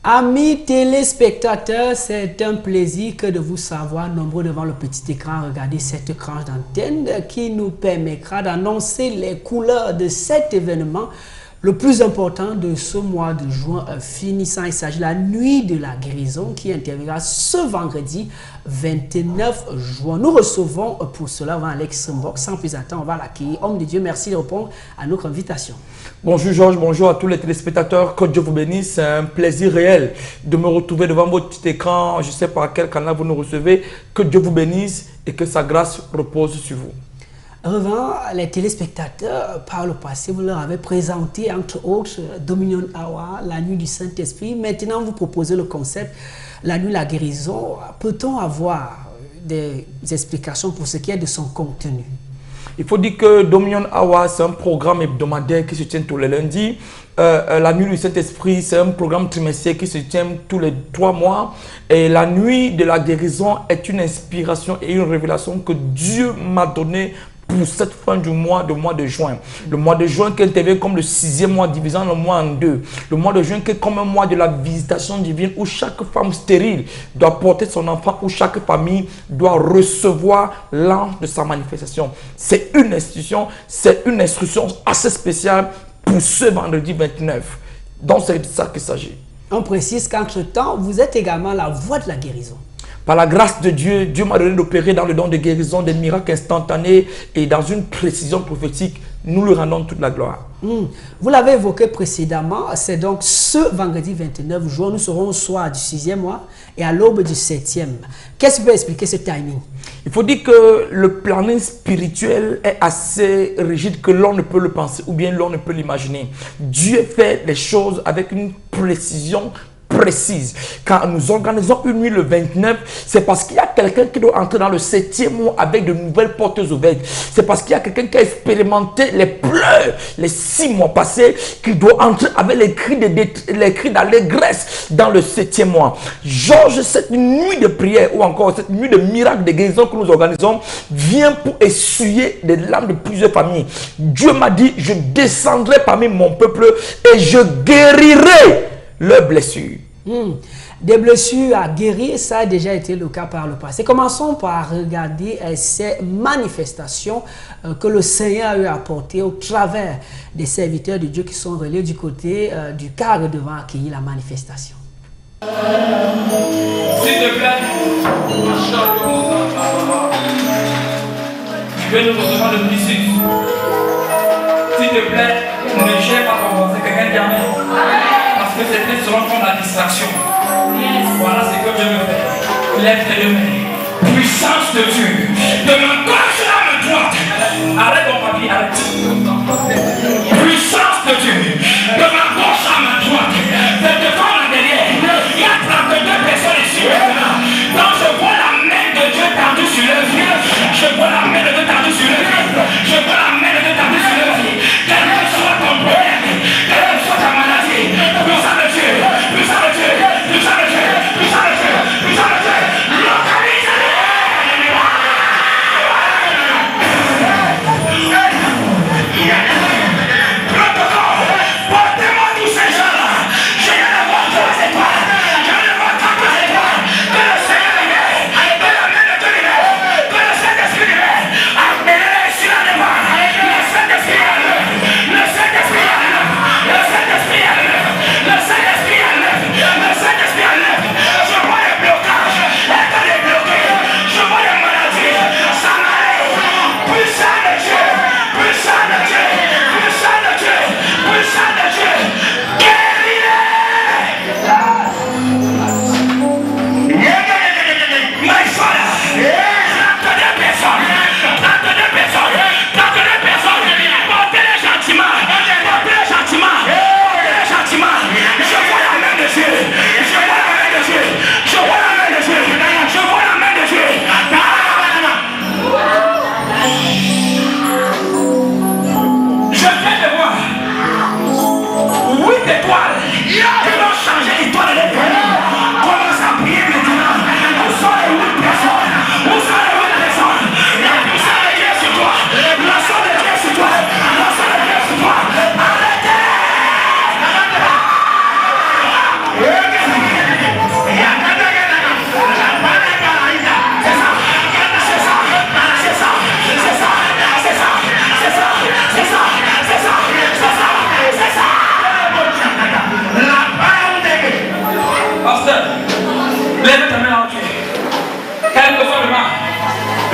Amis téléspectateurs, c'est un plaisir que de vous savoir nombreux devant le petit écran. Regardez cette tranche d'antenne qui nous permettra d'annoncer les couleurs de cet événement le plus important de ce mois de juin finissant. Il s'agit de la nuit de la guérison qui interviendra ce vendredi 29 juin. Nous recevons pour cela Alex Mbok. Sans plus attendre, on va l'accueillir. Homme de Dieu, merci de répondre à notre invitation. Bonjour Georges, bonjour à tous les téléspectateurs. Que Dieu vous bénisse. C'est un plaisir réel de me retrouver devant votre petit écran. Je ne sais pas quel canal vous nous recevez. Que Dieu vous bénisse et que sa grâce repose sur vous. Avant, les téléspectateurs, par le passé, vous leur avez présenté, entre autres, Dominion Hour, la nuit du Saint-Esprit. Maintenant, vous proposez le concept, la nuit de la guérison. Peut-on avoir des explications pour ce qui est de son contenu? Il faut dire que Dominion Hour, c'est un programme hebdomadaire qui se tient tous les lundis. La nuit du Saint-Esprit, c'est un programme trimestriel qui se tient tous les 3 mois. Et la nuit de la guérison est une inspiration et une révélation que Dieu m'a donnée pour cette fin du mois de juin. Le mois de juin qui intervient comme le 6e mois, divisant le mois en 2. Le mois de juin qui est comme un mois de la visitation divine où chaque femme stérile doit porter son enfant, où chaque famille doit recevoir l'ange de sa manifestation. C'est une institution, c'est une instruction assez spéciale pour ce vendredi 29. Donc c'est de ça qu'il s'agit. On précise qu'entre-temps, vous êtes également la voix de la guérison. Par la grâce de Dieu, Dieu m'a donné d'opérer dans le don de guérison, des miracles instantanés et dans une précision prophétique. Nous lui rendons toute la gloire. Vous l'avez évoqué précédemment, c'est donc ce vendredi 29 juin, nous serons au soir du 6e mois et à l'aube du 7e. Qu'est-ce qui peut expliquer ce timing? Il faut dire que le planning spirituel est assez rigide que l'on ne peut le penser ou bien l'on ne peut l'imaginer. Dieu fait les choses avec une précision précise. Quand nous organisons une nuit le 29, c'est parce qu'il y a quelqu'un qui doit entrer dans le 7e mois avec de nouvelles portes ouvertes. C'est parce qu'il y a quelqu'un qui a expérimenté les pleurs les 6 mois passés, qui doit entrer avec les cris d'allégresse dans le 7e mois. Georges, cette nuit de prière ou encore cette nuit de miracle de guérison que nous organisons vient pour essuyer les larmes de plusieurs familles. Dieu m'a dit, je descendrai parmi mon peuple et je guérirai leurs blessures. Des blessures à guérir, ça a déjà été le cas par le passé. Commençons par regarder ces manifestations que le Seigneur a eu apportées au travers des serviteurs de Dieu qui sont reliés du côté du cadre devant accueillir la manifestation. S'il te plaît, je vais nous recevoir le ministre. S'il te plaît, ne gère pas ton voisin, quelqu'un dit amen. Parce que c'était selon comme la distraction. Voilà ce que je veux faire. Lève tes mains. Puissance de Dieu. De ma gauche à ma droite. Arrête ton papier, arrête. Puissance de Dieu. De ma gauche à ma droite. De devant à derrière. Il y a 32 personnes ici maintenant. Donc je vois la main de Dieu tendue sur leur vie. Je vois la main de Dieu tendue sur leur vie. Je vois la main de Dieu tendue sur leur vie. Quel que soit ton problème, quelle que soit ta maladie, puissance de Dieu, puissance de Dieu, puissance de Dieu, puissance de Dieu, puissance de Dieu, localise-les.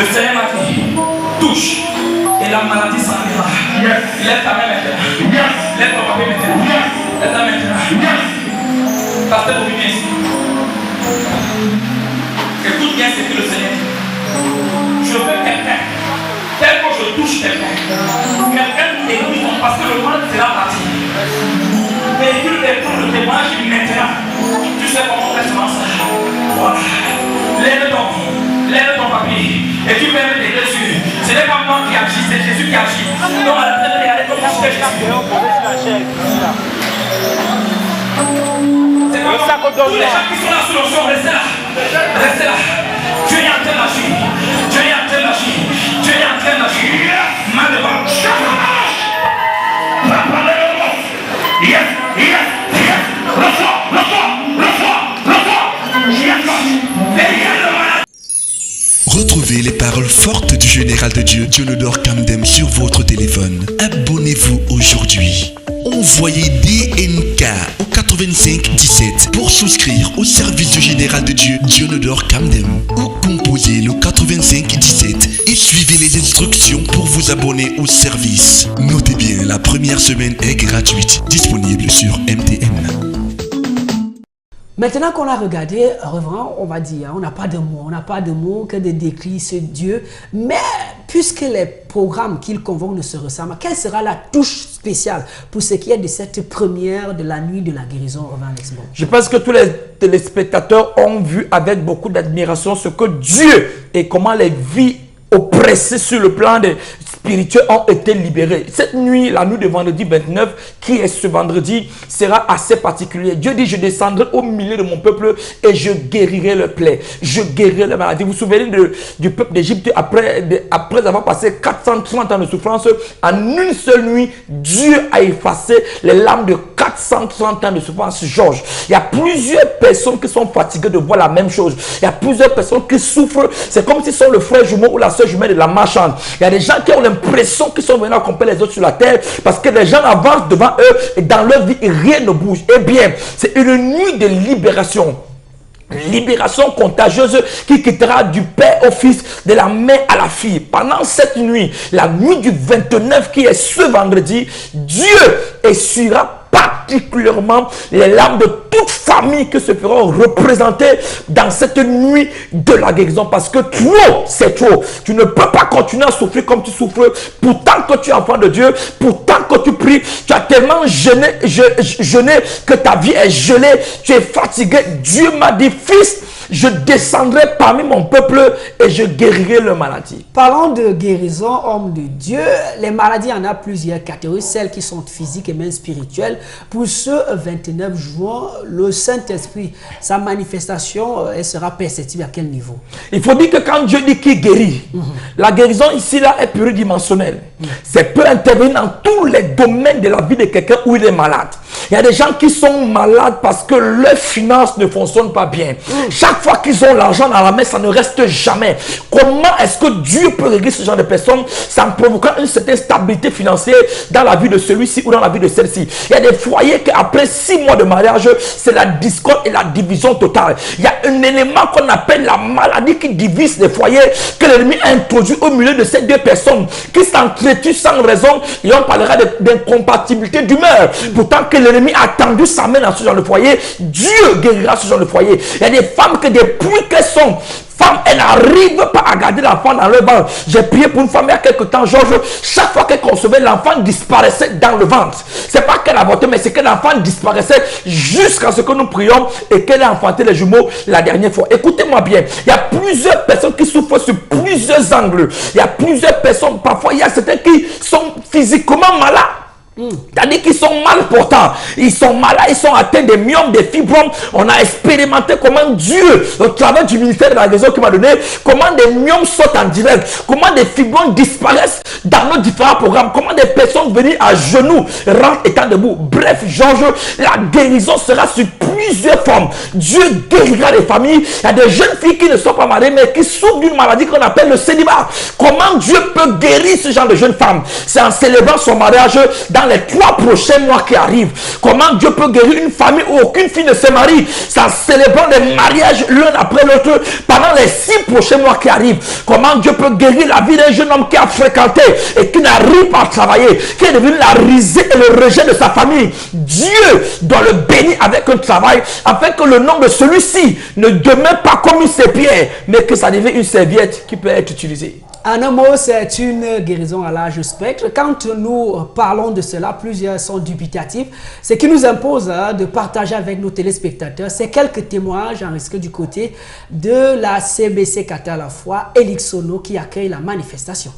Le Seigneur m'a dit, touche et la maladie s'en ira. Lève ta main maintenant. Lève ton papier maintenant. Lève ta main maintenant. Pasteur, vous venez ici. Écoute bien ce que le Seigneur dit. Je veux quelqu'un. Tel que je touche quelqu'un. Quelqu'un écoute ton parce que le mal sera parti. Véhicule le témoignage maintenant. Tu sais comment faire ça. Voilà. Lève ton papier. Et tu peux mettre les dessus. Ce n'est pas moi qui agis, c'est Jésus qui agit. Donc à la fin de regarder comment je fais Jésus. C'est comme ça qu'on donne. Les gens qui sont là sous l'onction, restez là. Restez là. Dieu est en train d'agir. Dieu est en train d'agir. Dieu est en train d'agir. Mal devant. Yes, yes, yes. Retrouvez les paroles fortes du général de Dieu, Dionodore Kamdem, sur votre téléphone. Abonnez-vous aujourd'hui. Envoyez DNK au 85 17 pour souscrire au service du général de Dieu, Dionodore Kamdem. Ou composez le 85 17 et suivez les instructions pour vous abonner au service. Notez bien, la première semaine est gratuite, disponible sur MTN. Maintenant qu'on a regardé, reverend, on va dire, on n'a pas de mots que de décrire ce Dieu, mais puisque les programmes qu'il convoque ne se ressemblent, quelle sera la touche spéciale pour ce qui est de cette première de la nuit de la guérison, reverend Alexandre? Je pense que tous les téléspectateurs ont vu avec beaucoup d'admiration ce que Dieu et comment les vies oppressés sur le plan des spirituels ont été libérés. Cette nuit, la nuit de vendredi 29, qui est ce vendredi, sera assez particulier. Dieu dit, je descendrai au milieu de mon peuple et je guérirai le plaies. Je guérirai la maladie. Vous vous souvenez du peuple d'Égypte après avoir passé 430 ans de souffrance, en une seule nuit, Dieu a effacé les larmes de 430 ans de souffrance. Georges, il y a plusieurs personnes qui sont fatiguées de voir la même chose. Il y a plusieurs personnes qui souffrent. C'est comme s'ils sont le frère jumeau ou la soeur jumelle de la marchande. Il y a des gens qui ont l'impression qu'ils sont venus accompagner les autres sur la terre parce que les gens avancent devant eux et dans leur vie, rien ne bouge. Eh bien, c'est une nuit de libération. Libération contagieuse qui quittera du père au fils, de la mère à la fille. Pendant cette nuit, la nuit du 29 qui est ce vendredi, Dieu essuiera particulièrement les larmes de toute famille qui se feront représenter dans cette nuit de la guérison, parce que trop, c'est trop. Tu ne peux pas continuer à souffrir comme tu souffres, pourtant que tu es enfant de Dieu, pourtant que tu pries, tu as tellement jeûné que ta vie est gelée, tu es fatigué. Dieu m'a dit, fils, je descendrai parmi mon peuple et je guérirai leur maladie. Parlons de guérison, homme de Dieu. Les maladies, il y en a plusieurs catégories, celles qui sont physiques et même spirituelles. Pour ce 29 juin, le Saint-Esprit, sa manifestation, elle sera perceptible à quel niveau? Il faut dire que quand Dieu dit qu'il guérit, la guérison ici là est pluridimensionnelle. Ça peut intervenir dans tous les domaines de la vie de quelqu'un où il est malade. Il y a des gens qui sont malades parce que leurs finances ne fonctionnent pas bien. Chaque fois qu'ils ont l'argent dans la main, ça ne reste jamais. Comment est-ce que Dieu peut régler ce genre de personnes sans provoquer une certaine stabilité financière dans la vie de celui-ci ou dans la vie de celle-ci? Il y a des foyers qui après 6 mois de mariage, c'est la discorde et la division totale. Il y a un élément qu'on appelle la maladie qui divise les foyers, que l'ennemi a introduit au milieu de ces deux personnes qui s'entretuent sans raison, et on parlera d'incompatibilité d'humeur. Pourtant que l'ennemi a tendu sa main dans ce genre de foyer, Dieu guérira ce genre de foyer. Il y a des femmes que depuis qu'elles sont femmes, elles n'arrivent pas à garder l'enfant dans le ventre. J'ai prié pour une femme il y a quelque temps, Georges, chaque fois qu'elle concevait, l'enfant disparaissait dans le ventre. C'est pas qu'elle avortait, mais c'est que l'enfant disparaissait jusqu'à ce que nous prions et qu'elle ait enfanté les jumeaux la dernière fois. Écoutez-moi bien, il y a plusieurs personnes qui souffrent sur plusieurs angles. Il y a plusieurs personnes, parfois il y a certains qui sont physiquement malades. C'est-à-dire qu'ils sont mal portants, ils sont malades, ils sont atteints des myomes, des fibromes. On a expérimenté comment Dieu, au travers du ministère de la guérison qu'il m'a donné, comment des myomes sautent en direct, comment des fibromes disparaissent dans nos différents programmes, comment des personnes venues à genoux rentrent étant debout. Bref, Georges, la guérison sera sur plusieurs formes. Dieu guérira les familles. Il y a des jeunes filles qui ne sont pas mariées mais qui souffrent d'une maladie qu'on appelle le célibat. Comment Dieu peut guérir ce genre de jeunes femmes? C'est en célébrant son mariage dans les 3 prochains mois qui arrivent. Comment Dieu peut guérir une famille où aucune fille ne se marie, ça célébrant les mariages l'un après l'autre pendant les 6 prochains mois qui arrivent. Comment Dieu peut guérir la vie d'un jeune homme qui a fréquenté et qui n'arrive pas à travailler, qui est devenu la risée et le rejet de sa famille. Dieu doit le bénir avec un travail afin que le nom de celui-ci ne demeure pas comme une serpillère, mais que ça devienne une serviette qui peut être utilisée. En un mot, c'est une guérison à large spectre. Quand nous parlons de cela, plusieurs sont dubitatifs. Ce qui nous impose de partager avec nos téléspectateurs, c'est quelques témoignages enregistrés du côté de la CBC Qatar à la fois, Elixono, qui accueille la manifestation.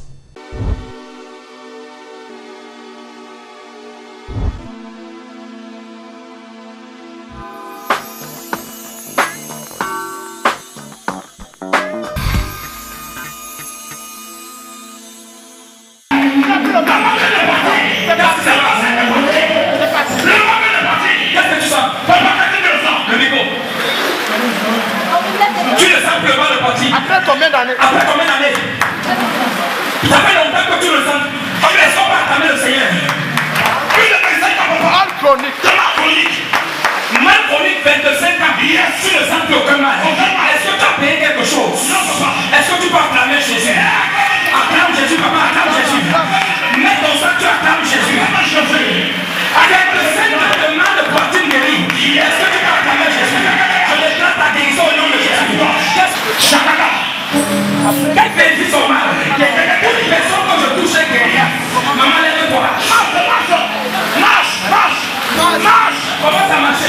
Après combien d'années? Ça fait longtemps que tu le sens. Est-ce qu'on va acclamer le Seigneur? Plus de 25 ans, mal chronique. Mal chronique, 25 ans. Tu ne sens plus aucun mal. Est-ce que tu as payé quelque chose? Est-ce que tu peux acclamer Jésus? Acclame Jésus, papa, acclame Jésus. Mets ton sang, tu acclames Jésus. Avec le Seigneur de mal de poitrine guérie. Est-ce que tu peux acclamer Jésus? Je déclare ta guérison au nom de Jésus. Chakaka. Quel pays sont mal? Toutes les personnes que je touche est guérie. Maman, lève-toi. Marche. Comment ça marche?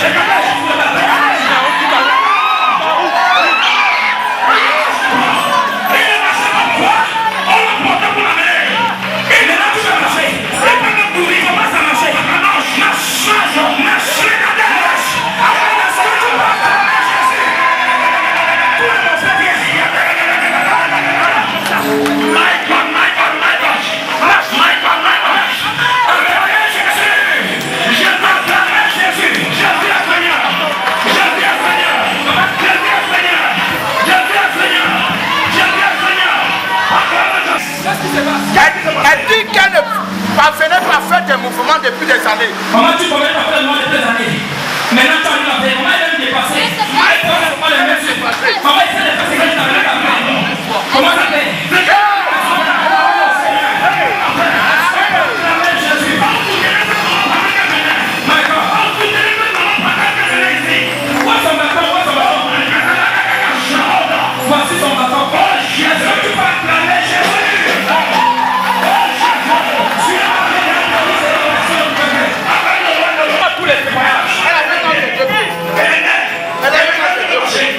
Elle dit qu'elle ne parvenait pas à faire des mouvements depuis des années. Comment tu connais pas faire des mouvements depuis des années? Maintenant tu as vu la paix. Comment elle est dépassée? Comment elle ne pas les mêmes choses? Comment elle s'est dépassée quand tu t'avais la paix? Comment ça fait? Voici son bâton. Est-ce que tu peux acclamer Jésus? Tous les témoignages. Elle a fait dans ses deux pieds. Elle a fait dans ses deux pieds.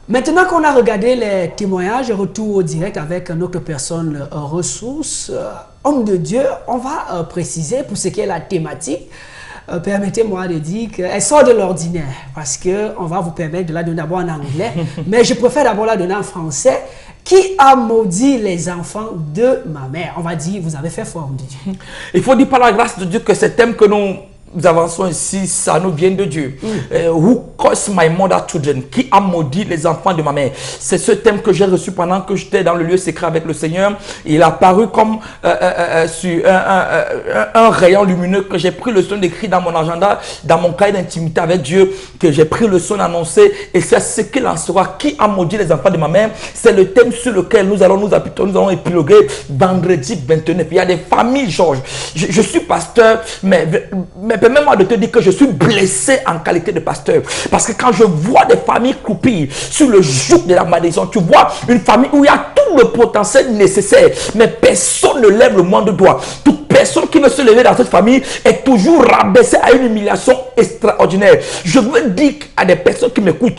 Maintenant qu'on a regardé les témoignages, retour au direct avec notre personne ressource, homme de Dieu, on va préciser pour ce qui est la thématique. Permettez-moi de dire qu'elle sort de l'ordinaire parce qu'on va vous permettre de la donner d'abord en anglais, mais je préfère d'abord la donner en français. Qui a maudit les enfants de ma mère? On va dire, vous avez fait fort, homme de Dieu. Il faut dire par la grâce de Dieu que ce thème que nous avançons ici, ça nous vient de Dieu. Who caused my mother children? Qui a maudit les enfants de ma mère? C'est ce thème que j'ai reçu pendant que j'étais dans le lieu secret avec le Seigneur. Il a apparu comme sur un rayon lumineux que j'ai pris le soin d'écrire dans mon agenda, dans mon cahier d'intimité avec Dieu, que j'ai pris le soin d'annoncer. Et c'est ce qu'il en sera. Qui a maudit les enfants de ma mère? C'est le thème sur lequel nous allons nous appuyer, nous allons épiloguer vendredi 29. Il y a des familles, Georges. Je suis pasteur, mais permets-moi de te dire que je suis blessé en qualité de pasteur. Parce que quand je vois des familles croupir sur le joug de la malédiction, tu vois une famille où il y a tout le potentiel nécessaire, mais personne ne lève le moindre doigt. Toute personne qui veut se lever dans cette famille est toujours rabaissée à une humiliation extraordinaire. Je veux dire à des personnes qui m'écoutent,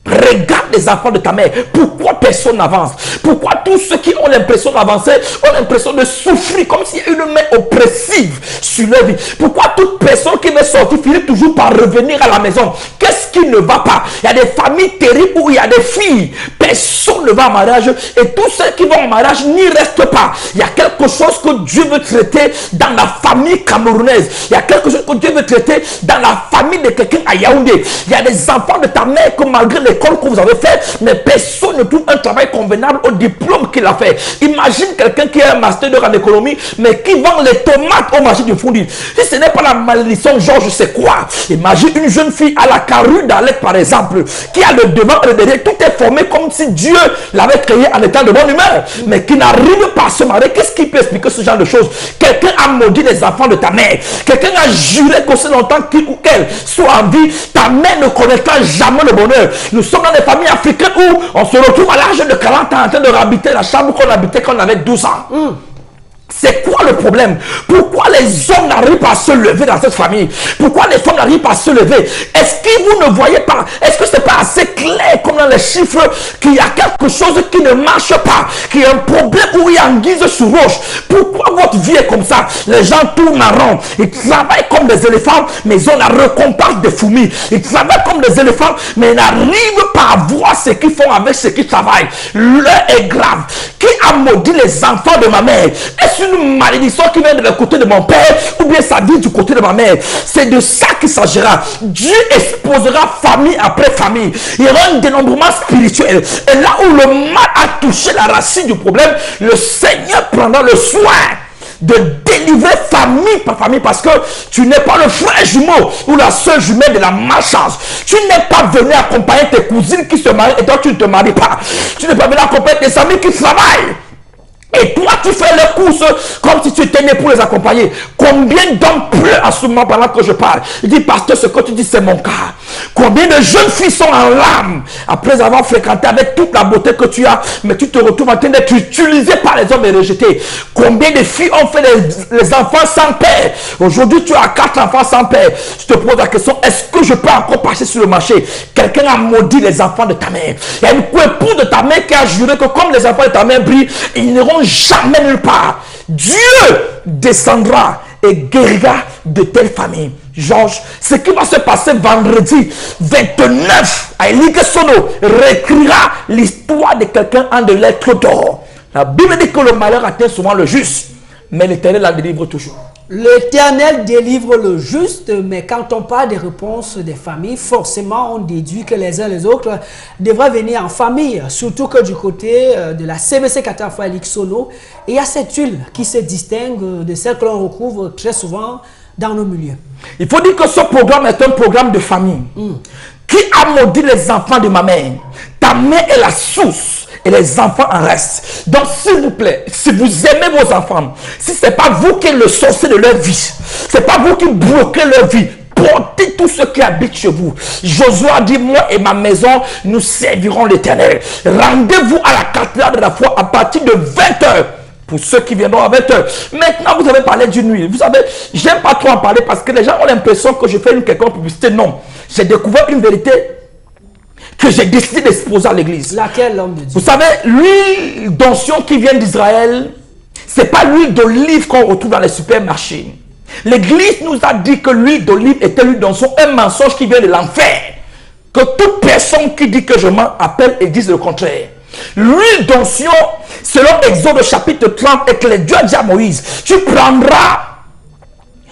regarde les enfants de ta mère. Pourquoi personne n'avance? Pourquoi tous ceux qui ont l'impression d'avancer ont l'impression de souffrir comme s'il y a une main oppressive sur leur vie? Pourquoi toute personne qui veut sortir finit toujours par revenir à la maison? Qu'est-ce qui ne va pas? Il y a des familles terribles où il y a des filles. Personne ne va en mariage et tous ceux qui vont en mariage n'y restent pas. Il y a quelque chose que Dieu veut traiter dans la famille camerounaise. Il y a quelque chose que Dieu veut traiter dans la famille de quelqu'un à Yaoundé. Il y a des enfants de ta mère que malgré l'école que vous avez fait, mais personne ne trouve un travail convenable au diplôme qu'il a fait. Imagine quelqu'un qui a un master en économie, mais qui vend les tomates au marché du Fondi. Si ce n'est pas la malédiction, Georges, c'est quoi? Imagine une jeune fille à la carrure d'Alec, par exemple, qui a le devant et le derrière, tout est formé comme si Dieu l'avait créé en état de bonne humeur, mais qui n'arrive pas à se marier. Qu'est-ce qui peut expliquer ce genre de choses? Quelqu'un a maudit les enfants de ta mère. Quelqu'un a juré qu'aussi longtemps qu'il ou qu'elle soit en vie, ta mère ne connaîtra jamais le bonheur. Nous sommes dans des familles africaines où on se retrouve à l'âge de 40 ans en train de réhabiter la chambre qu'on habitait quand on avait 12 ans. C'est quoi le problème? Pourquoi les hommes n'arrivent pas à se lever dans cette famille? Pourquoi les femmes n'arrivent pas à se lever? Est-ce que vous ne voyez pas? Est-ce que ce n'est pas assez clair comme dans les chiffres qu'il y a quelque chose qui ne marche pas? Qu'il y a un problème où il y a une guise sur roche? Pourquoi votre vie est comme ça? Les gens tournent en rond. Ils travaillent comme des éléphants, mais ils ont la récompense des fourmis. Ils travaillent comme des éléphants, mais ils n'arrivent pas à voir ce qu'ils font avec ce qu'ils travaillent. L'heure est grave. Qui a maudit les enfants de ma mère? Est-ce une malédiction qui vient de le côté de mon père ou bien ça vient du côté de ma mère? C'est de ça qu'il s'agira. Dieu exposera famille après famille. Il y aura un dénombrement spirituel. Et là où le mal a touché la racine du problème, le Seigneur prendra le soin de délivrer famille par famille, parce que tu n'es pas le frère jumeau ou la soeur jumelle de la malchance. Tu n'es pas venu accompagner tes cousines qui se marient et toi tu ne te maries pas. Tu n'es pas venu accompagner tes amis qui travaillent. Et toi, tu fais les courses comme si tu étais né pour les accompagner. Combien d'hommes pleurent à ce moment pendant que je parle? Il dit, pasteur, ce que tu dis, c'est mon cas. Combien de jeunes filles sont en larmes après avoir fréquenté avec toute la beauté que tu as, mais tu te retrouves en train d'être utilisé par les hommes et rejeté. Combien de filles ont fait les enfants sans père? Aujourd'hui, tu as 4 enfants sans père. Je te pose la question, est-ce que je peux encore passer sur le marché? Quelqu'un a maudit les enfants de ta mère. Il y a une épouse de ta mère qui a juré que comme les enfants de ta mère brillent, ils n'iront jamais nulle part. Dieu descendra et guérira de telles familles. Georges, ce qui va se passer vendredi 29 à Eliguesono réécrira l'histoire de quelqu'un en de lettres d'or. La Bible dit que le malheur atteint souvent le juste, mais l'Éternel la délivre toujours. L'Éternel délivre le juste, mais quand on parle des réponses des familles, forcément on déduit que les uns les autres devraient venir en famille. Surtout que du côté de la CVC Katafwa Eliguesono, il y a cette huile qui se distingue de celle que l'on retrouve très souvent dans nos milieux. Il faut dire que ce programme est un programme de famille. Qui a maudit les enfants de ma mère? Ta mère est la source. Et les enfants en restent. Donc, s'il vous plaît, si vous aimez vos enfants, si ce n'est pas vous qui êtes le sorcier de leur vie, ce n'est pas vous qui bloquez leur vie, portez tous ceux qui habitent chez vous. Josué a dit, moi et ma maison, nous servirons l'Éternel. Rendez-vous à la cathédrale de la foi à partir de 20h. Pour ceux qui viendront à 20h. Maintenant, vous avez parlé d'une nuit. Vous savez, j'aime pas trop en parler parce que les gens ont l'impression que je fais une quelconque publicité. Non. J'ai découvert une vérité. que j'ai décidé d'exposer à l'église. Laquelle, l'homme de Dieu? Vous savez, l'huile d'onction qui vient d'Israël, c'est pas l'huile d'olive qu'on retrouve dans les supermarchés. L'église nous a dit que l'huile d'olive était l'huile d'onction, un mensonge qui vient de l'enfer. Que toute personne qui dit que je mens appelle et dise le contraire. L'huile d'onction, selon Exode chapitre 30, et que le Dieu a dit à Moïse, tu prendras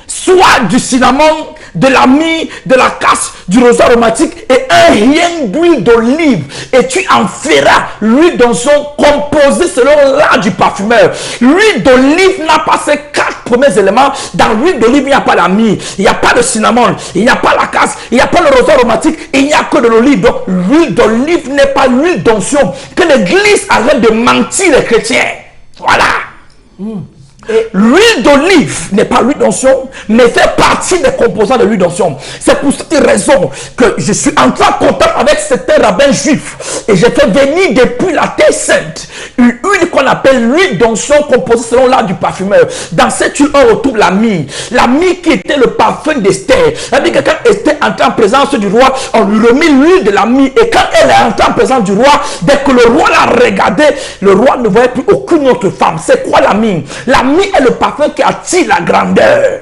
soit du cinnamon, de la myrrhe, de la casse, du roseau aromatique et un rien d'huile d'olive. Et tu en feras l'huile d'onction composée selon l'art du parfumeur. L'huile d'olive n'a pas ces 4 premiers éléments. Dans l'huile d'olive, il n'y a pas la myrrhe, il n'y a pas de cinnamon, il n'y a pas la casse, il n'y a pas le roseau aromatique, il n'y a que de l'olive. Donc l'huile d'olive n'est pas l'huile d'onction. Que l'église arrête de mentir les chrétiens. Voilà. L'huile d'olive n'est pas l'huile d'onction, mais fait partie des composants de l'huile d'onction. C'est pour cette raison que je suis entré en contact avec certains rabbins juifs et j'ai fait venir depuis la Terre Sainte une huile qu'on appelle l'huile d'onction composée selon l'art du parfumeur. Dans cette huile, on retrouve la myrrhe. La myrrhe qui était le parfum d'Esther. C'est-à-dire que quand Esther entrait en présence du roi, on lui remet l'huile de la myrrhe. Et quand elle est entrée en présence du roi, dès que le roi l'a regardé, le roi ne voyait plus aucune autre femme. C'est quoi la myrrhe? La myrrhe est le parfum qui attire la grandeur.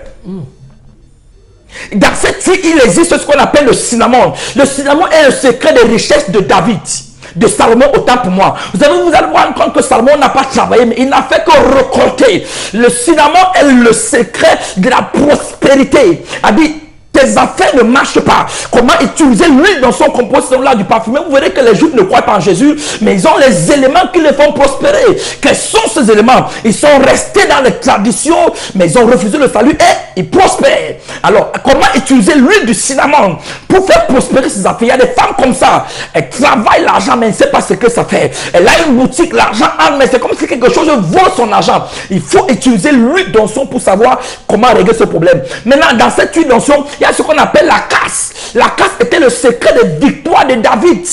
Dans cette huile, il existe ce qu'on appelle le cinnamon. Le cinnamon est le secret des richesses de David, de Salomon, autant pour moi. Vous allez vous rendre compte que Salomon n'a pas travaillé, mais il n'a fait que récolter. Le cinnamon est le secret de la prospérité. A dit, tes affaires ne marchent pas. Comment utiliser l'huile dans son composé selon l'art du parfumeur? Vous verrez que les Juifs ne croient pas en Jésus, mais ils ont les éléments qui les font prospérer. Quels sont ces éléments? Ils sont restés dans les traditions, mais ils ont refusé le salut et ils prospèrent. Alors, comment utiliser l'huile du cinnamon pour faire prospérer ses affaires? Il y a des femmes comme ça. Elles travaillent l'argent, mais elles ne savent pas ce que ça fait. Elle a une boutique, l'argent entre, mais c'est comme si quelque chose vole son argent. Il faut utiliser l'huile d'onction pour savoir comment régler ce problème. Maintenant, dans cette huile d'onction, il y a ce qu'on appelle la casse. La casse était le secret des victoires de David.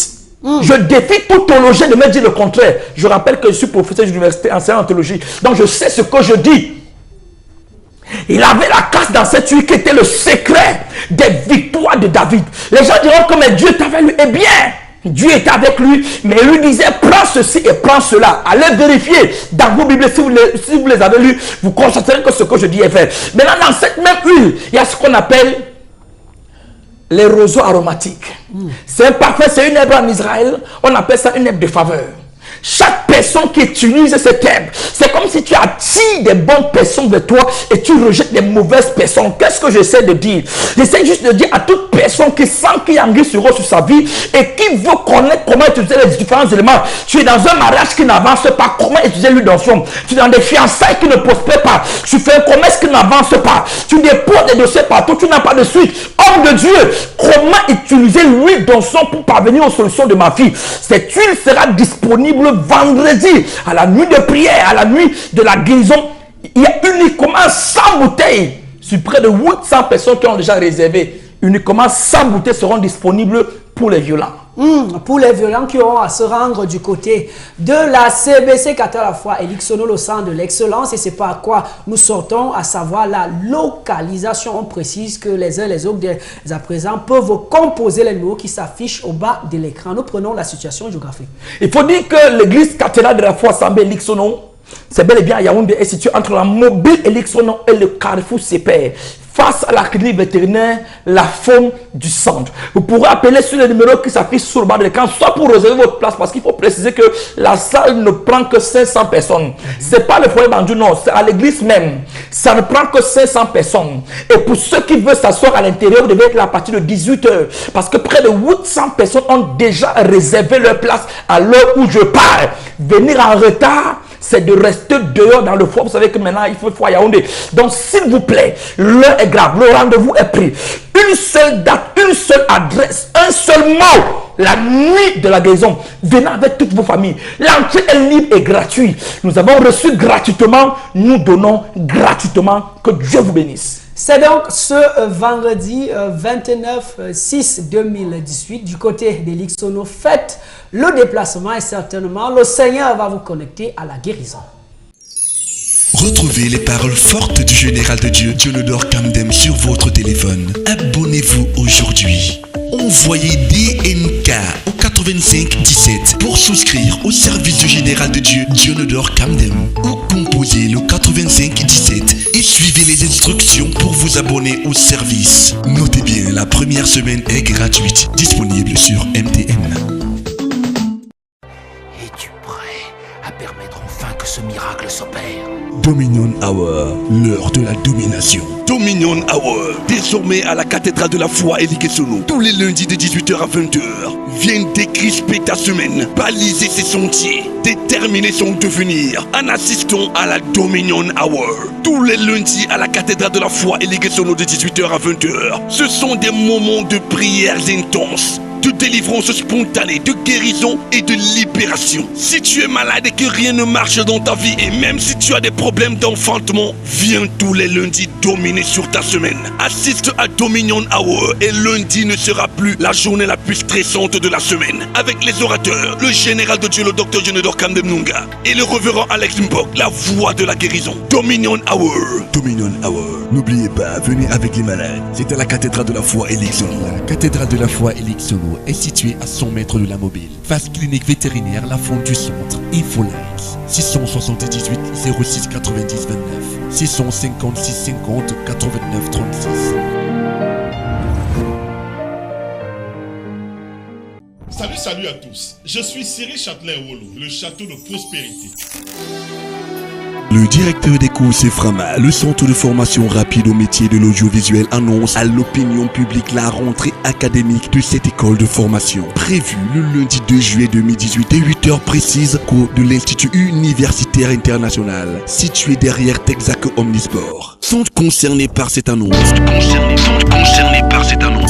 Je défie tout théologien de me dire le contraire. Je rappelle que je suis professeur d'université, enseignant en théologie. Donc je sais ce que je dis. Il avait la casse dans cette huile qui était le secret des victoires de David. Les gens diront que mais Dieu est avec lui. Eh bien, Dieu est avec lui, mais il lui disait prends ceci et prends cela. Allez vérifier dans vos Bibles, si vous les avez lus, vous constaterez que ce que je dis est vrai. Maintenant, dans cette même huile, il y a ce qu'on appelle les roseaux aromatiques. C'est un parfum, c'est une herbe en Israël. On appelle ça une herbe de faveur. Chaque personne qui utilise cette herbe, c'est comme si tu attires des bonnes personnes de toi et tu rejettes des mauvaises personnes. Qu'est-ce que j'essaie de dire? J'essaie juste de dire à toute personne qui sent qu'il y a un sur sa vie et qui veut connaître comment utiliser les différents éléments. Tu es dans un mariage qui n'avance pas, comment utiliser l'huile d'onction? Tu es dans des fiançailles qui ne prospèrent pas. Tu fais un commerce qui n'avance pas. Tu déposes des dossiers partout, tu n'as pas de suite. Homme de Dieu, comment utiliser l'huile d'onction pour parvenir aux solutions de ma fille? Cette huile sera disponible vendredi, à la nuit de prière, à la nuit de la guérison. Il y a uniquement 100 bouteilles sur près de 800 personnes qui ont déjà réservé. Uniquement 100 bouteilles seront disponibles pour les violents. Pour les violents qui auront à se rendre du côté de la CBC Qatar à la fois Elixono, le centre de l'excellence, et c'est par quoi nous sortons, à savoir la localisation. On précise que les uns et les autres dès à présent peuvent composer les numéros qui s'affichent au bas de l'écran. Nous prenons la situation géographique. Il faut dire que l'église cathédrale de la foi Sambé Elixono, c'est bel et bien à Yaoundé, est située entre la mobile Elixono et le carrefour Sépère, face à la clinique vétérinaire, la faune du centre. Vous pourrez appeler sur le numéro qui s'affiche sur le bas de l'écran, soit pour réserver votre place, parce qu'il faut préciser que la salle ne prend que 500 personnes. C'est pas le foyer Bandou, non, c'est à l'église même. Ça ne prend que 500 personnes. Et pour ceux qui veulent s'asseoir à l'intérieur, vous devez être là à partir de 18 h. Parce que près de 800 personnes ont déjà réservé leur place à l'heure où je parle. Venir en retard, c'est de rester dehors dans le foie. Vous savez que maintenant, il faut à Yaoundé. Donc, s'il vous plaît, l'heure est grave. Le rendez-vous est pris. Une seule date, une seule adresse, un seul mot. La nuit de la guérison. Venez avec toutes vos familles. L'entrée est libre et gratuite. Nous avons reçu gratuitement. Nous donnons gratuitement. Que Dieu vous bénisse. C'est donc ce vendredi 29/6/2018 du côté d'Elixono. Faites le déplacement et certainement le Seigneur va vous connecter à la guérison. Retrouvez les paroles fortes du général de Dieu, Dionodore Kamdem, sur votre téléphone. Abonnez-vous aujourd'hui. Envoyez DNK au 85 17 pour souscrire au service du Général de Dieu, Dionodore Kamdem. Ou composez le 85 17 et suivez les instructions pour vous abonner au service. Notez bien, la première semaine est gratuite, disponible sur MTN. Es-tu prêt à permettre enfin que ce miracle s'opère? Dominion Hour, l'heure de la domination. Dominion Hour, désormais à la cathédrale de la foi Elikesono, tous les lundis de 18h à 20h. Viens décrisper ta semaine, baliser ses sentiers, déterminer son devenir en assistant à la Dominion Hour. Tous les lundis à la cathédrale de la foi Elikesono de 18h à 20h. Ce sont des moments de prières intenses, de délivrance spontanée, de guérison et de libération. Si tu es malade et que rien ne marche dans ta vie, et même si tu as des problèmes d'enfantement, viens tous les lundis dominer sur ta semaine. Assiste à Dominion Hour et lundi ne sera plus la journée la plus stressante de la semaine. Avec les orateurs, le général de Dieu, le docteur Dionodore Kamdem Nunga et le révérend Alex Mbok, la voix de la guérison. Dominion Hour. Dominion Hour. N'oubliez pas, venez avec les malades. C'est à la cathédrale de la foi Elikesono. La cathédrale de la foi Elikesono est située à 100 mètres de la mobile. Face clinique vétérinaire, la fonte du centre. Infolinks 678 06 90 29 656 50 89 36. Salut à tous. Je suis Cyril Châtelain-Wolo, le château de prospérité. Le directeur des cours Frama, le centre de formation rapide au métier de l'audiovisuel, annonce à l'opinion publique la rentrée académique de cette école de formation. Prévue le lundi 2 juillet 2018 à 8h précises, cours de l'Institut Universitaire International, situé derrière Texac Omnisport. Sont concernés par cette annonce.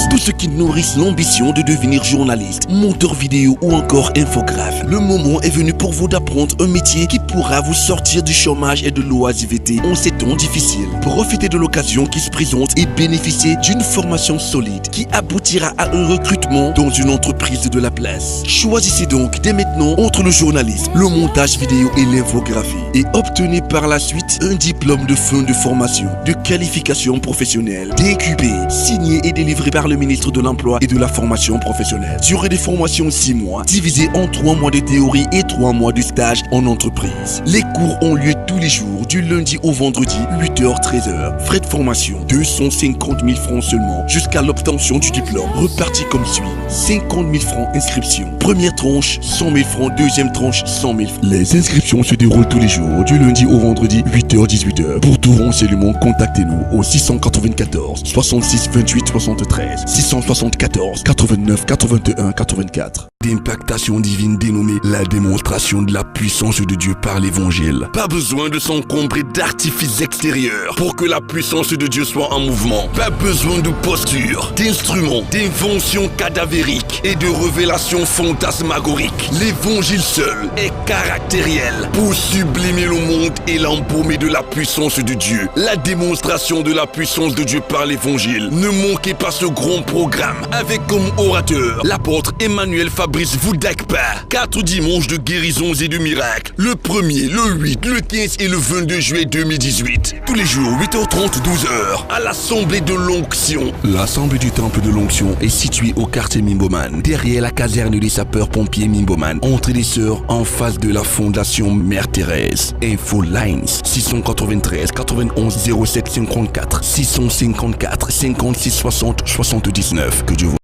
Tous ceux qui nourrissent l'ambition de devenir journaliste, monteur vidéo ou encore infographe. Le moment est venu pour vous d'apprendre un métier qui pourra vous sortir du chômage et de l'oisiveté en ces temps difficiles. Profitez de l'occasion qui se présente et bénéficiez d'une formation solide qui aboutira à un recrutement dans une entreprise de la place. Choisissez donc dès maintenant entre le journalisme, le montage vidéo et l'infographie et obtenez par la suite un diplôme de fin de formation, de qualification professionnelle, DQP, signé et délivré par le ministre de l'Emploi et de la Formation professionnelle. Durée des formations 6 mois, divisé en 3 mois de théorie et 3 mois de stage en entreprise. Les cours ont lieu tous les jours, du lundi au vendredi, 8h-13h. Frais de formation, 250 000 francs seulement, jusqu'à l'obtention du diplôme. Reparti comme suit. 50 000 francs inscription. Première tranche, 100 000 francs. Deuxième tranche, 100 000 francs. Les inscriptions se déroulent tous les jours, du lundi au vendredi, 8h-18h. Pour tout renseignement, contactez-nous au 694 66 28 73 674 89 81 84. D'impactation divine dénommée la démonstration de la puissance de Dieu par l'évangile. Pas besoin de s'encombrer d'artifices extérieurs pour que la puissance de Dieu soit en mouvement. Pas besoin de posture, d'instruments, d'inventions cadavériques et de révélations fantasmagoriques. L'évangile seul est caractériel pour sublimer le monde et l'embaumer de la puissance de Dieu. La démonstration de la puissance de Dieu par l'évangile. Ne manquez pas ce grand programme avec comme orateur l'apôtre Emmanuel Fabrice Voudakpa. 4 dimanches de guérisons et de miracles. Le 1er, le 8, le 15 et le 22 juillet 2018. Tous les jours, 8h30, 12h, à l'Assemblée de l'Onction. L'Assemblée du Temple de l'Onction est située au quartier Mimboman, derrière la caserne des sapeurs-pompiers Mimboman, entrée des Sœurs, en face de la Fondation Mère Thérèse. Info Lines 693 91 07 54 654 56 60 79. Que Dieu vous